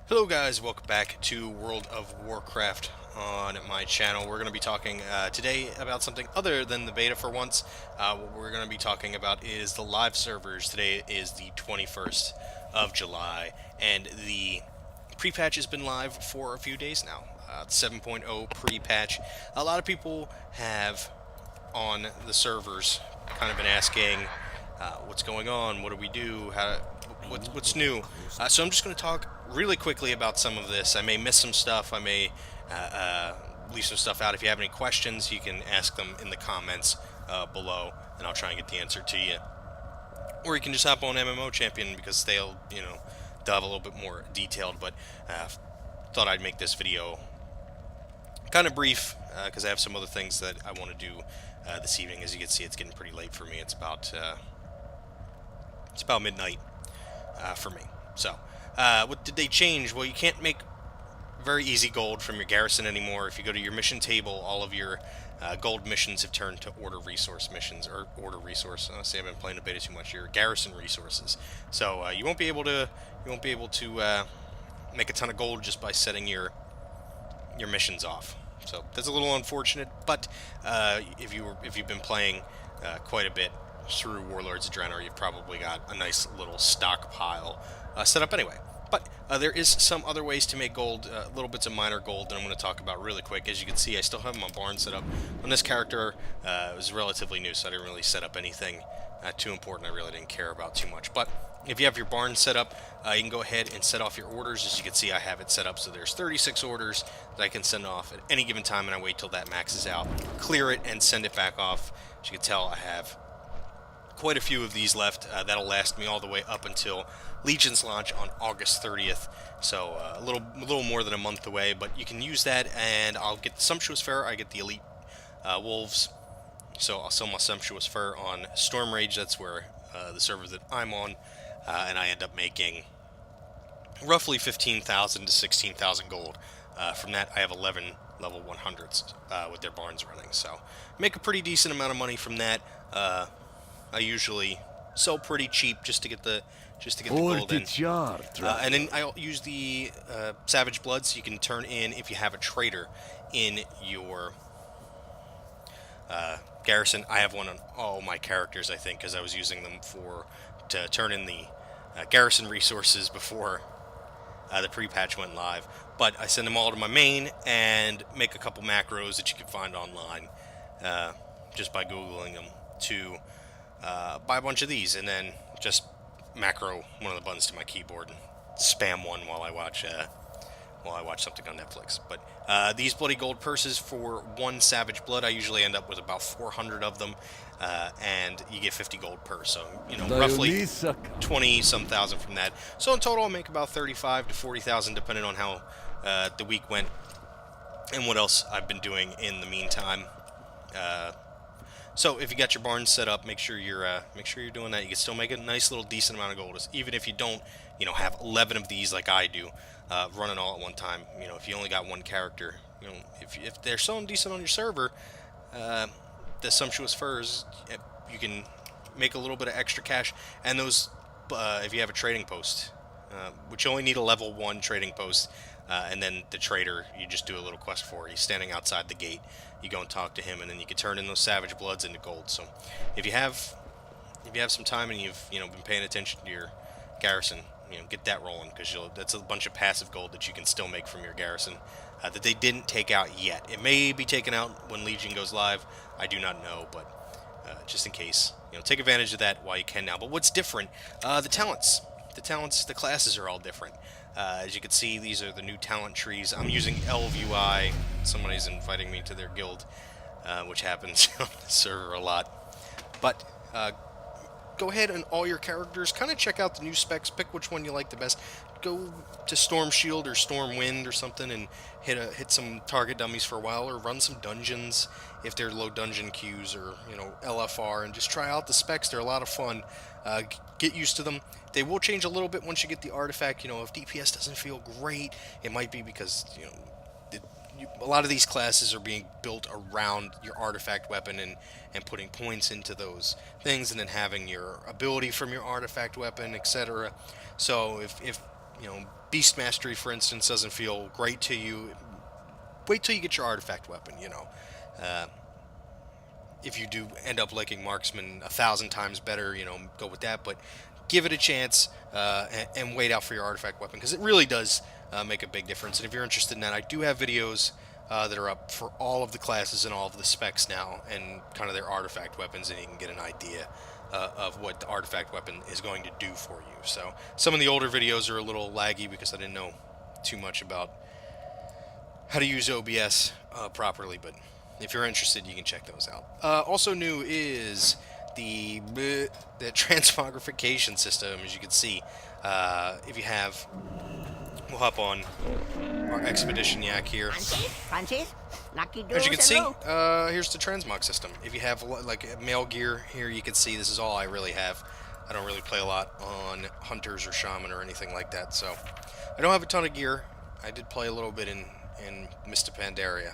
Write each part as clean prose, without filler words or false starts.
Hello guys, welcome back to World of Warcraft on my channel. We're going to be talking today about something other than the beta for once. What we're going to be talking about is the live servers. Today is the 21st of July, and the pre-patch has been live for a few days now. 7.0 pre-patch. A lot of people have on the servers kind of been asking what's going on, what do we do, what's new. So I'm just going to talk really quickly about some of this. I may miss some stuff, I may leave some stuff out. If you have any questions, you can ask them in the comments below, and I'll try and get the answer to you. Or you can just hop on MMO Champion because they'll have a little bit more detailed, but thought I'd make this video kind of brief because I have some other things that I want to do this evening. As you can see, it's getting pretty late for me. It's about midnight for me. So, what did they change? Well, you can't make very easy gold from your garrison anymore. If you go to your mission table, all of your gold missions have turned to order resource missions, or order resource. See, I've been playing the beta too much. Your garrison resources. So you won't be able to make a ton of gold just by setting your missions off. So that's a little unfortunate, but if you've been playing quite a bit through Warlords of Draenor, you've probably got a nice little stockpile set up anyway. But there is some other ways to make gold, little bits of minor gold that I'm going to talk about really quick. As you can see, I still have my barn set up. On this character, it was relatively new, so I didn't really set up anything too important. I really didn't care about too much. But if you have your barn set up, you can go ahead and set off your orders. As you can see, I have it set up so there's 36 orders that I can send off at any given time, and I wait till that maxes out, clear it, and send it back off. As you can tell, I have quite a few of these left. That'll last me all the way up until Legion's launch on August 30th, so a little more than a month away, but you can use that, and I'll get the Sumptuous Fur. I get the Elite Wolves, so I'll sell my Sumptuous Fur on Storm Rage. That's where the server that I'm on, and I end up making roughly 15,000 to 16,000 gold. From that, I have 11 level 100s with their barns running, so make a pretty decent amount of money from that. I usually sell pretty cheap just to get the gold in. And then I'll use the Savage Bloods. You can turn in, if you have a trader in your garrison. I have one on all my characters, I think, because I was using them to turn in the garrison resources before the pre-patch went live. But I send them all to my main and make a couple macros that you can find online just by Googling them to buy a bunch of these, and then just macro one of the buttons to my keyboard and spam one while I watch something on Netflix. But these bloody gold purses for one Savage Blood, I usually end up with about 400 of them, and you get 50 gold per, so roughly 20-some thousand from that. So in total, I'll make about 35 to 40,000, depending on how the week went and what else I've been doing in the meantime. So if you got your barns set up, make sure you're doing that. You can still make a nice little decent amount of gold, even if you don't, have 11 of these like I do, running all at one time. If you only got one character, if they're selling decent on your server, the Sumptuous Furs, you can make a little bit of extra cash. And those, if you have a trading post, which you only need a level 1 trading post, and then the trader, you just do a little quest for. He's standing outside the gate. You go and talk to him, and then you can turn in those Savage Bloods into gold. So if you have some time and you've been paying attention to your garrison, get that rolling, because that's a bunch of passive gold that you can still make from your garrison that they didn't take out yet. It may be taken out when Legion goes live. I do not know, but just in case, take advantage of that while you can now. But what's different? The talents. The classes are all different. As you can see, these are the new talent trees. I'm using LVI. Somebody's inviting me to their guild, which happens on the server a lot. But go ahead and all your characters, kind of check out the new specs, pick which one you like the best. Go to Storm Shield or Storm Wind or something and hit some target dummies for a while, or run some dungeons if they're low dungeon queues, or LFR, and just try out the specs. They're a lot of fun. Get used to them. They will change a little bit once you get the artifact. If DPS doesn't feel great, it might be because a lot of these classes are being built around your artifact weapon and putting points into those things, and then having your ability from your artifact weapon, etc. So if Beast Mastery, for instance, doesn't feel great to you, wait till you get your artifact weapon. If you do end up liking Marksman 1,000 times better, go with that. But give it a chance and wait out for your artifact weapon, because it really does make a big difference. And if you're interested in that, I do have videos that are up for all of the classes and all of the specs now, and kind of their artifact weapons, and you can get an idea of what the artifact weapon is going to do for you. So some of the older videos are a little laggy because I didn't know too much about how to use OBS properly, but if you're interested, you can check those out. Also new is the transmogrification system. As you can see, if you have, we'll hop on our Expedition Yak here. As you can see, here's the transmog system. If you have like male gear here, you can see this is all I really have. I don't really play a lot on hunters or shaman or anything like that, so I don't have a ton of gear. I did play a little bit in Mr. Pandaria,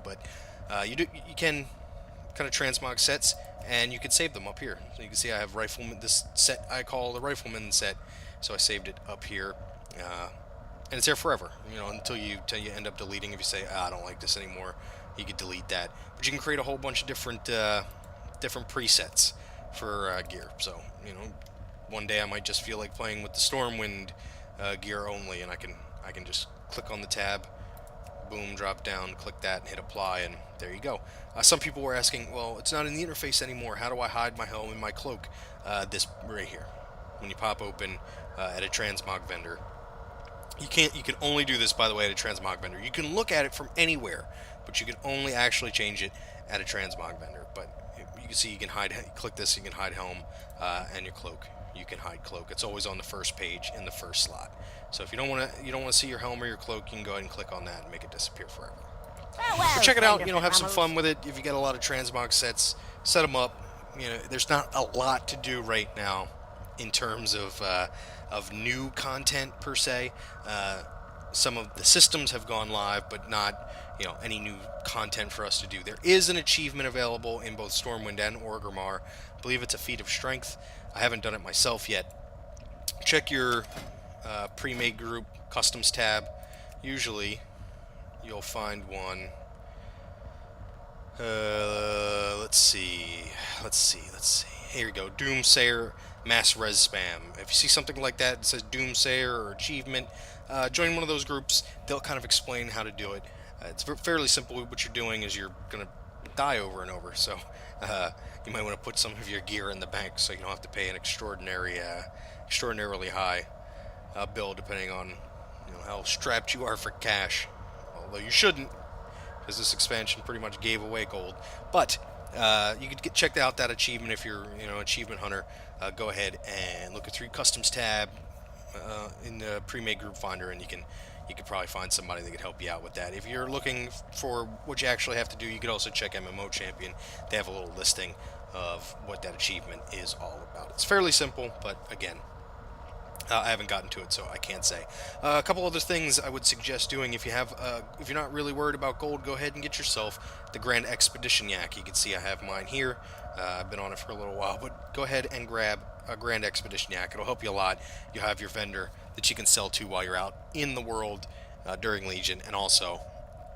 but you can kind of transmog sets, and you can save them up here. So you can see I have rifleman. This set I call the rifleman set, so I saved it up here, and it's there forever. Until you end up deleting. If you say, I don't like this anymore, you can delete that. But you can create a whole bunch of different presets for gear. So one day I might just feel like playing with the Stormwind gear only, and I can just click on the tab, boom, drop down, click that, and hit apply, and there you go. Some people were asking, well, it's not in the interface anymore. How do I hide my helm and my cloak? This right here. When you pop open at a transmog vendor, you can only do this, by the way, at a transmog vendor. You can look at it from anywhere, but you can only actually change it at a transmog vendor. But you can see you can hide. Click this, you can hide helm and your cloak. You can hide cloak. It's always on the first page in the first slot. So if you don't want to see your helm or your cloak, you can go ahead and click on that and make it disappear forever. But check it out. Have some fun with it. If you get a lot of transmog sets, set them up. There's not a lot to do right now in terms of new content per se. Some of the systems have gone live, but not any new content for us to do. There is an achievement available in both Stormwind and Orgrimmar. I believe it's a feat of strength. I haven't done it myself yet. Check your pre-made group customs tab. Usually you'll find one. Let's see. Here we go. Doomsayer mass res spam. If you see something like that that says Doomsayer or achievement, join one of those groups. They'll kind of explain how to do it. It's fairly simple. What you're doing is you're gonna die over and over, so you might want to put some of your gear in the bank so you don't have to pay an extraordinarily high bill, depending on how strapped you are for cash. Although you shouldn't, because this expansion pretty much gave away gold. But you could check out that achievement if you're achievement hunter. Go ahead and look at the customs tab in the pre-made group finder, and you can probably find somebody that could help you out with that. If you're looking for what you actually have to do, you could also check MMO Champion. They have a little listing of what that achievement is all about. It's fairly simple, but again, I haven't gotten to it, so I can't say. A couple other things I would suggest doing if you're not really worried about gold, go ahead and get yourself the Grand Expedition Yak. You can see I have mine here. I've been on it for a little while, but go ahead and grab a Grand Expedition Yak. It'll help you a lot. You have your vendor that you can sell to while you're out in the world during Legion, and also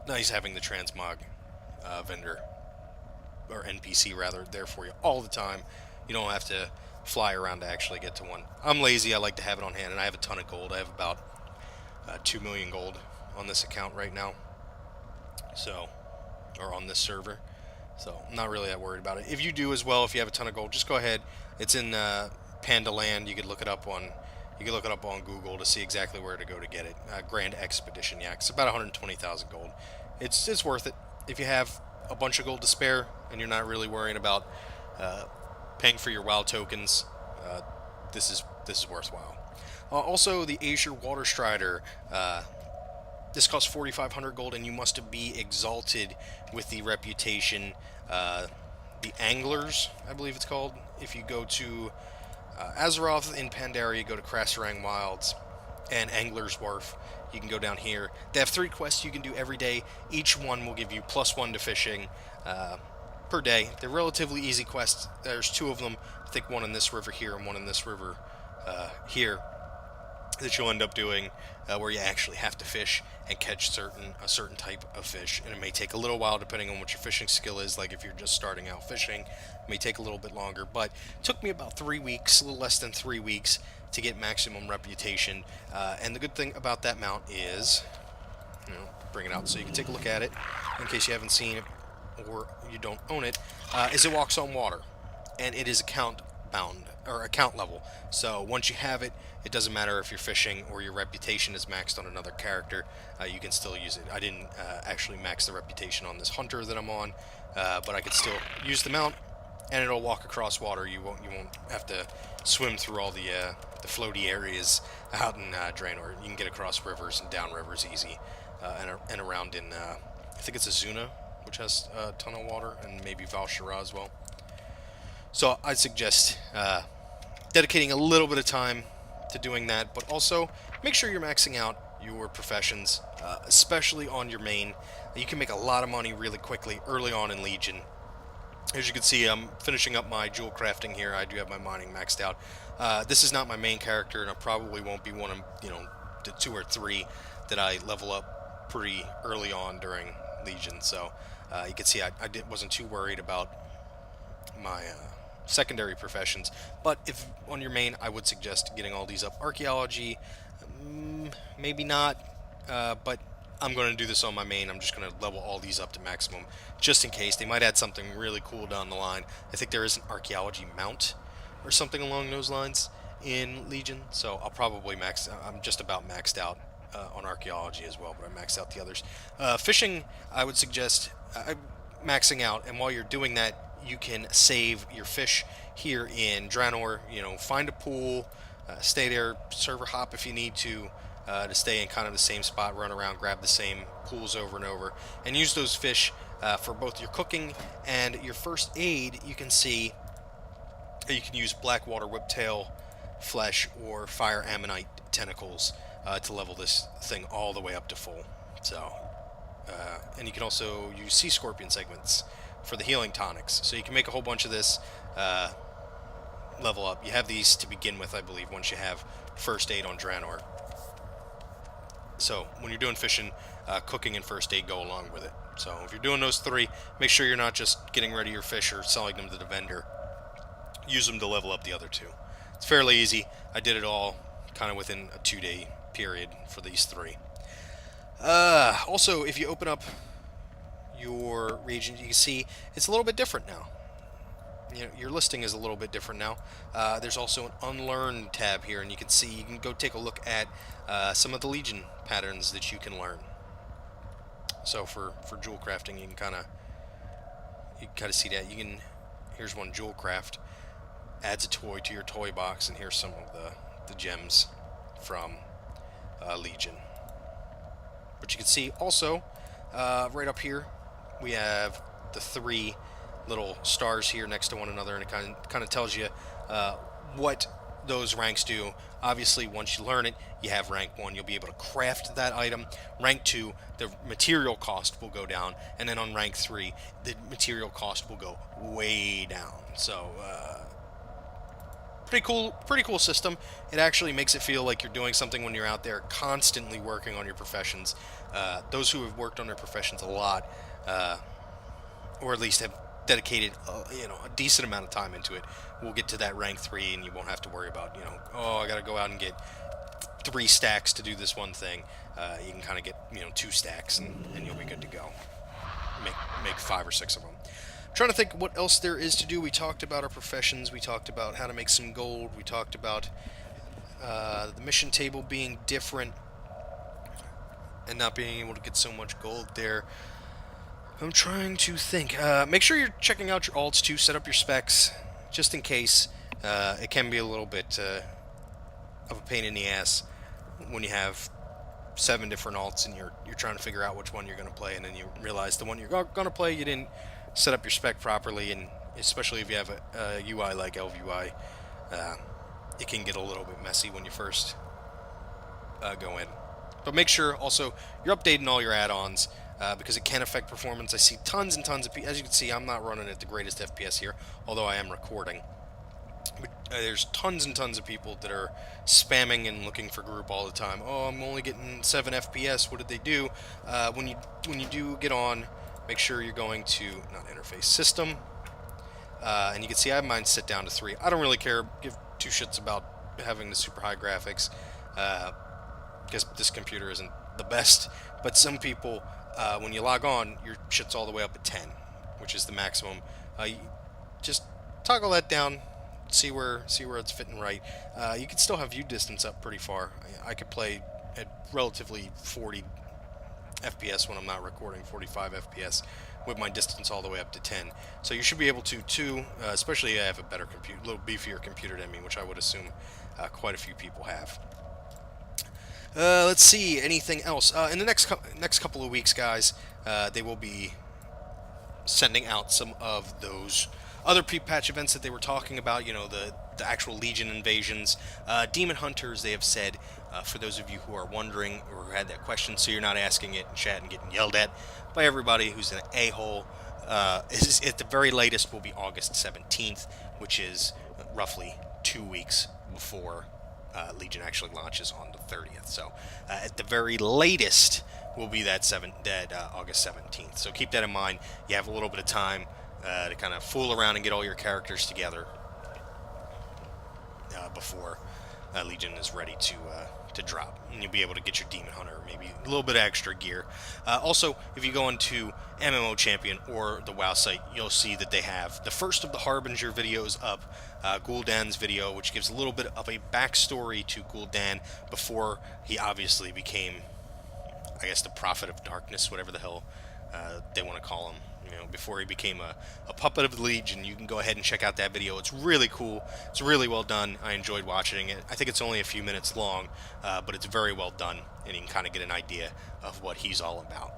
nice having the Transmog vendor, or NPC rather, there for you all the time. You don't have to fly around to actually get to one. I'm lazy. I like to have it on hand, and I have a ton of gold. I have about 2 million gold on this account right now, or on this server. So I'm not really that worried about it. If you do as well, if you have a ton of gold, just go ahead. It's in Panda Land. You could look it up on Google to see exactly where to go to get it. Grand Expedition Yak. It's about 120,000 gold. It's worth it if you have a bunch of gold to spare and you're not really worrying about paying for your WoW tokens. This is worthwhile. Also, the Azure Water Strider. This costs 4,500 gold, and you must be exalted with the reputation, the Anglers, I believe it's called. If you go to Azeroth in Pandaria, go to Krasarang Wilds and Angler's Wharf. You can go down here. They have 3 quests you can do every day. Each one will give you +1 to fishing per day. They're relatively easy quests. There's 2 of them. I think one in this river here and one in this river here. that you'll end up doing where you actually have to fish and catch a certain type of fish, and it may take a little while depending on what your fishing skill is. Like if you're just starting out fishing, it may take a little bit longer, but it took me about 3 weeks, a little less than 3 weeks, to get maximum reputation. And the good thing about that mount is, bring it out so you can take a look at it in case you haven't seen it or you don't own it, is it walks on water, and it is account bound or account level. So once you have it, it doesn't matter if you're fishing or your reputation is maxed on another character, you can still use it. I didn't actually max the reputation on this hunter that I'm on, but I could still use the mount, and it'll walk across water. You won't have to swim through all the floaty areas out in Draenor. You can get across rivers and down rivers easy, and around in I think it's Azuna, which has a ton of water, and maybe Val'Shara as well. So I'd suggest dedicating a little bit of time to doing that, but also make sure you're maxing out your professions, especially on your main. You can make a lot of money really quickly early on in Legion. As you can see, I'm finishing up my jewel crafting here. I do have my mining maxed out. This is not my main character, and I probably won't be one of the 2 or 3 that I level up pretty early on during Legion. So you can see I wasn't too worried about my secondary professions, but if on your main, I would suggest getting all these up. Archaeology, maybe not, but I'm going to do this on my main. I'm just going to level all these up to maximum, just in case. They might add something really cool down the line. I think there is an archaeology mount or something along those lines in Legion, so I'll probably I'm just about maxed out on archaeology as well, but I maxed out the others. Fishing, I would suggest maxing out, and while you're doing that, you can save your fish here in Draenor. Find a pool, stay there, server hop if you need to stay in kind of the same spot, run around, grab the same pools over and over, and use those fish for both your cooking and your first aid. You can see you can use Blackwater Whiptail flesh or Fire Ammonite tentacles to level this thing all the way up to full. So, and you can also use Sea Scorpion segments for the healing tonics. So you can make a whole bunch of this level up. You have these to begin with, I believe, once you have first aid on Draenor. So when you're doing fishing, cooking and first aid go along with it. So if you're doing those 3, make sure you're not just getting ready your fish or selling them to the vendor. Use them to level up the other 2. It's fairly easy. I did it all kind of within a 2-day period for these 3. Also, if you open up your region, you can see it's a little bit different now. Your listing is a little bit different now. There's also an unlearn tab here, and you can go take a look at some of the Legion patterns that you can learn. So for jewel crafting, you can kind of see that. Here's one, jewel craft adds a toy to your toy box, and here's some of the gems from Legion. But you can see also right up here we have the 3 little stars here next to one another, and it kind of tells you what those ranks do. Obviously, once you learn it, you have rank 1. You'll be able to craft that item. Rank 2, the material cost will go down, and then on rank 3, the material cost will go way down. So, pretty cool system. It actually makes it feel like you're doing something when you're out there constantly working on your professions. Those who have worked on their professions a lot, or at least have dedicated a decent amount of time into it, will get to that rank 3, and you won't have to worry about I gotta go out and get 3 stacks to do this one thing. You can kind of get 2 stacks, and you'll be good to go. Make 5 or 6 of them. Trying to think what else there is to do. We talked about our professions. We talked about how to make some gold. We talked about the mission table being different and not being able to get so much gold there. I'm trying to think. Make sure you're checking out your alts too. Set up your specs just in case. It can be a little bit of a pain in the ass when you have 7 different alts and you're trying to figure out which one you're going to play, and then you realize the one you're going to play you didn't set up your spec properly, and especially if you have a UI like LVUI, it can get a little bit messy when you first go in. But make sure also you're updating all your add-ons, because it can affect performance. I see tons and tons of as you can see, I'm not running at the greatest FPS here, although I am recording. But There's tons and tons of people that are spamming and looking for group all the time. Oh, I'm only getting 7 FPS. What did they do? When you do get on, make sure you're going to not interface system, and you can see I have mine set down to 3. I don't really care, give two shits about having the super high graphics, because this computer isn't the best. But some people, when you log on, your shit's all the way up at 10, which is the maximum. Just toggle that down. See where it's fitting right. You can still have view distance up pretty far. I could play at relatively 40 FPS when I'm not recording, 45 FPS, with my distance all the way up to 10. So you should be able to too, especially if I have a better computer, a little beefier computer than me, which I would assume quite a few people have. Let's see, anything else? In the next couple of weeks, guys, they will be sending out some of those other pre-patch events that they were talking about, you know, the actual Legion invasions. Demon Hunters, they have said, for those of you who are wondering or who had that question, so you're not asking it in chat and getting yelled at by everybody who's an a-hole, at the very latest will be August 17th, which is roughly 2 weeks before Legion actually launches on the 30th. So at the very latest will be that August 17th. So keep that in mind. You have a little bit of time to kind of fool around and get all your characters together before Legion is ready to drop, and you'll be able to get your Demon Hunter, maybe a little bit of extra gear. Also, if you go into MMO Champion or the WoW site, you'll see that they have the first of the Harbinger videos up, Gul'dan's video, which gives a little bit of a backstory to Gul'dan before he obviously became, I guess, the Prophet of Darkness, whatever the hell they want to call him. You know, before he became a puppet of the Legion. You can go ahead and check out that video. It's really cool. It's really well done. I enjoyed watching it. I think it's only a few minutes long, but it's very well done, and you can kind of get an idea of what he's all about.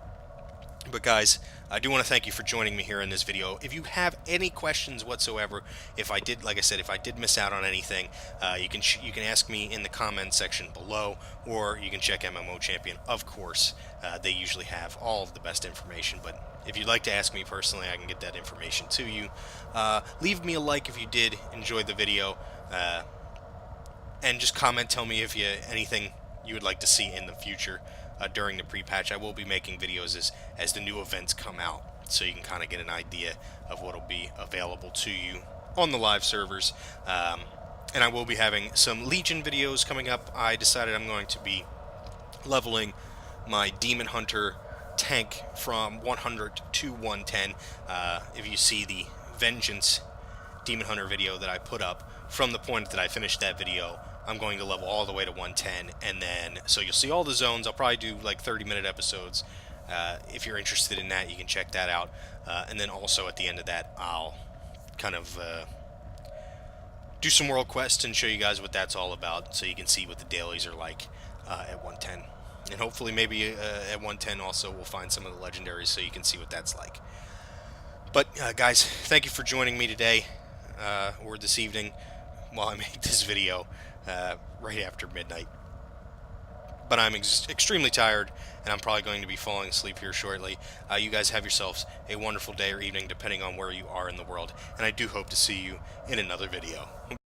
But guys, I do want to thank you for joining me here in this video. If you have any questions whatsoever, like I said, if I did miss out on anything, you can ask me in the comments section below, or you can check MMO Champion. Of course, they usually have all of the best information, but if you'd like to ask me personally, I can get that information to you. Leave me a like if you did enjoy the video, and just comment, tell me if anything you would like to see in the future. During the pre-patch, I will be making videos as the new events come out, so you can kind of get an idea of what will be available to you on the live servers. And I will be having some Legion videos coming up. I decided I'm going to be leveling my Demon Hunter tank from 100 to 110. If you see the Vengeance Demon Hunter video that I put up, from the point that I finished that video, I'm going to level all the way to 110, and then, so you'll see all the zones. I'll probably do like 30-minute episodes. If you're interested in that, you can check that out. And then also at the end of that, I'll kind of do some world quests and show you guys what that's all about, so you can see what the dailies are like at 110. And hopefully maybe at 110 also we'll find some of the legendaries, so you can see what that's like. But guys, thank you for joining me today, or this evening, while I make this video. Right after midnight. But I'm extremely tired, and I'm probably going to be falling asleep here shortly. You guys have yourselves a wonderful day or evening, depending on where you are in the world, and I do hope to see you in another video.